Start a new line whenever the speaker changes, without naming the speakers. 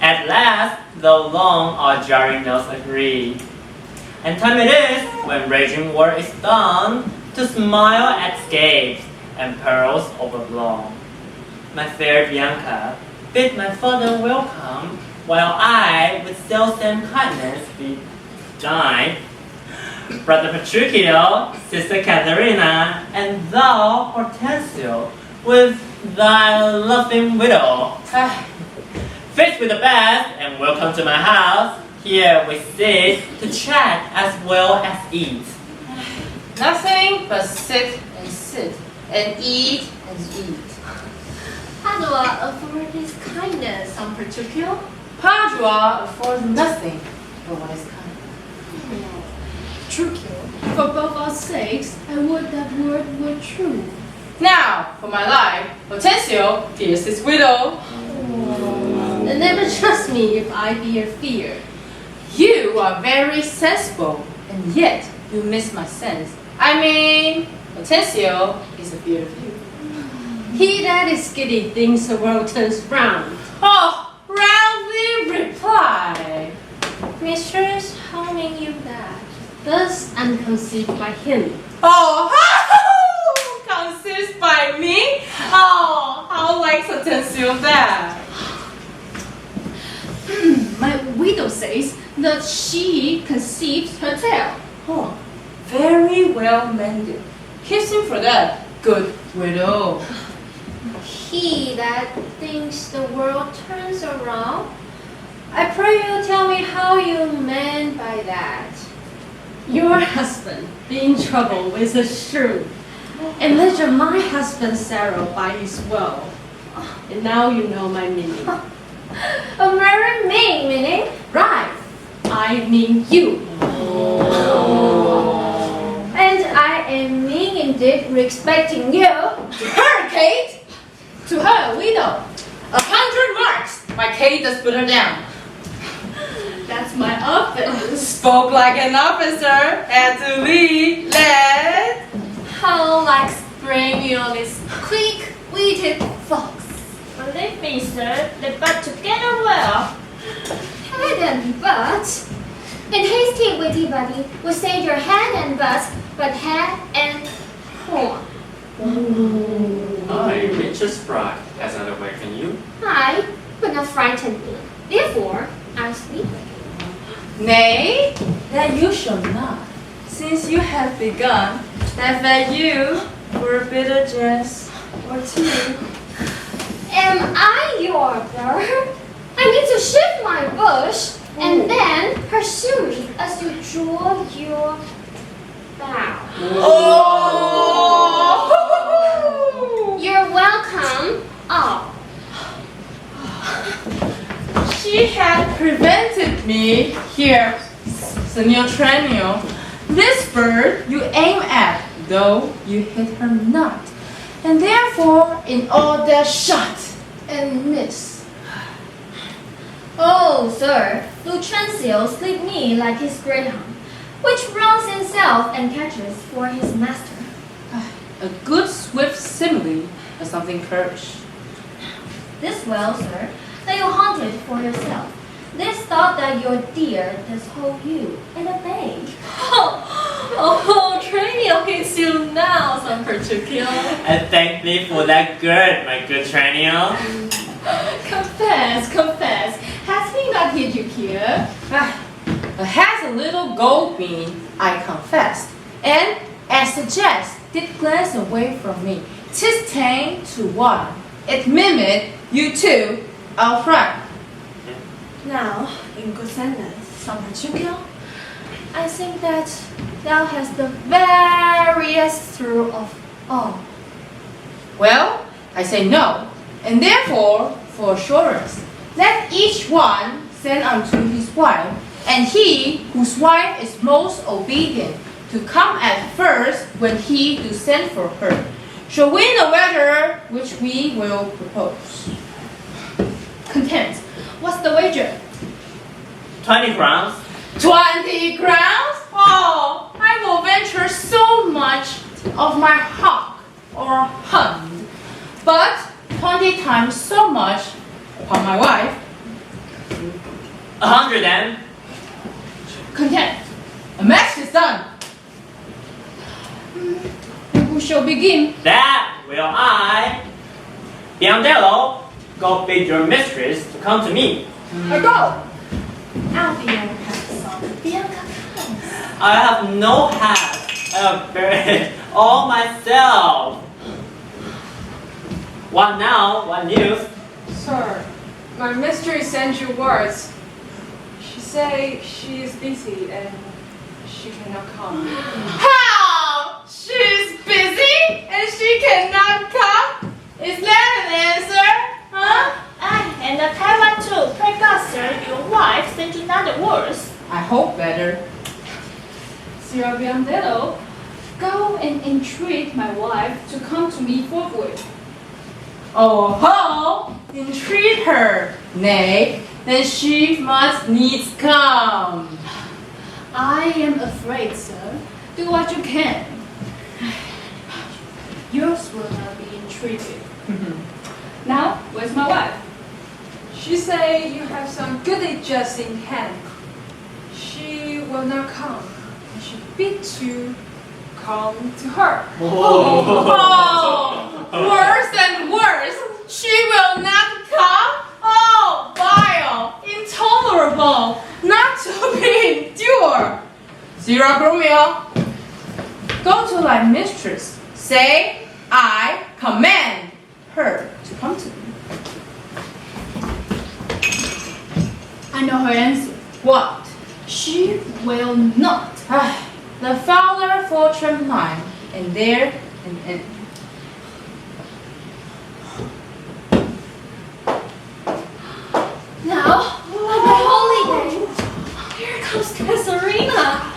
At last, though long, our jarring notes agree. And time it is, when raging war is done, to smile at scapes and pearls overblown. My fair Bianca, bid my father welcome, while I, with self-same kindness, be thine. Brother Petruchio, Sister Katharina, and thou, Hortensio, with thy loving widow. Fixed with the best, and welcome to my house. Here we sit to chat as well as eat.
Nothing but sit, and eat and eat.
Padua affords his kindness, San Petruchio.
Padua affords nothing but what is kind.
Petruchio, for both our sakes, I would that word were true.
Now, for my life, Hortensio, he is his widow.
And never trust me if I be a fear.
You are very sensible, and yet you miss my sense. I mean, Hortensio is afeard of you.
He that is giddy thinks the world turns round.
Oh, roundly reply.
Mistress, how mean you that? Thus I'm conceived by him.
Oh, conceived by me? Oh, how like Hortensio that?
My widow says that she conceives her tale.
Oh, very well mended. Kiss him for that, good widow.
He that thinks the world turns around, I pray you tell me how you meant by that. Your husband be in trouble with a shrew, and measure my husband's sorrow by his woe. And now you know my meaning.
A very mean meaning?
Right, I mean you.
And I am mean indeed respecting you.
To her, Kate!
To her, widow.
100 marks! My Kate does put her down.
That's my office.
Spoke like an officer, had to lead, led.
How like spring on this quick-witted fox.
Believe me, sir, they butt together well.
Head and butt. In hasty witty body, we say your head and butt, but head and horn.
I, Richard Sprague, has not awakened you.
I would not frighten me. Therefore, I sleep.
Nay, that you shall not, since you have begun, that fed you for a bitter jest or two.
Am I your bird? I need to shift my bush and then pursue me as you draw your bow.
Oh!
You're welcome. Oh,
She had prevented me here, Senor Tranio. This bird you aim at, though you hit her not, and therefore in all that shot and miss.
oh, sir, Lucrezio sleep me like his greyhound, which runs himself and catches for his master.
A good swift simile of something currish.
This well, sir, that you hunted for yourself. This thought that your deer does hold you in a bay.
Oh, Tranio hits you now, San Petruchio.
And thank thee for that good, my good Tranio.
Confess. Has he not hit you here?
Has a little gold bean, I confessed, and as the jest did glance away from me, 'tis tame to one. It mimicked you too, outright.
Now, in good sentence, San Petruchio, I think that thou hast the veriest through of all.
Well, I say no, and therefore, for assurance, let each one send unto his wife, and he whose wife is most obedient to come at first when he do send for her, shall win the wager which we will propose.
Content. What's the wager?
20 crowns.
20 crowns? Oh, I will venture so much of my hawk or hunt, but 20 times so much upon my wife.
100 then.
Content. A match is done.
Who shall begin?
That will I. Biondello, go bid your mistress to come to me.
I go.
I'll be your handsome. Bianca comes.
I have no hat. I have buried all myself. What now? What news?
Sir, my mistress sent you words. She say she is busy and she cannot come.
How? She's busy and she cannot come? Is that an answer? Huh?
And the Taiwan too. Pray God, sir, your wife sent you another words.
I hope better.
Sir Biondello, go and entreat my wife to come to me forthwith.
Oh ho! Entreat her. Nay, then she must needs come.
I am afraid, sir. Do what you can. Yours will not be entreated. Now, where's my wife?
She say you have some goodies just in hand. She will not come. And she bids you come to her.
Oh, worse and worse. She will not come. Oh, vile, intolerable, not to be endured. Zero Romeo, go to thy mistress. Say, I command her to come to me.
I know her answer.
What?
She will not.
The fowler fortune mine, and there an end.
Now, on my holy day, here comes Katharina.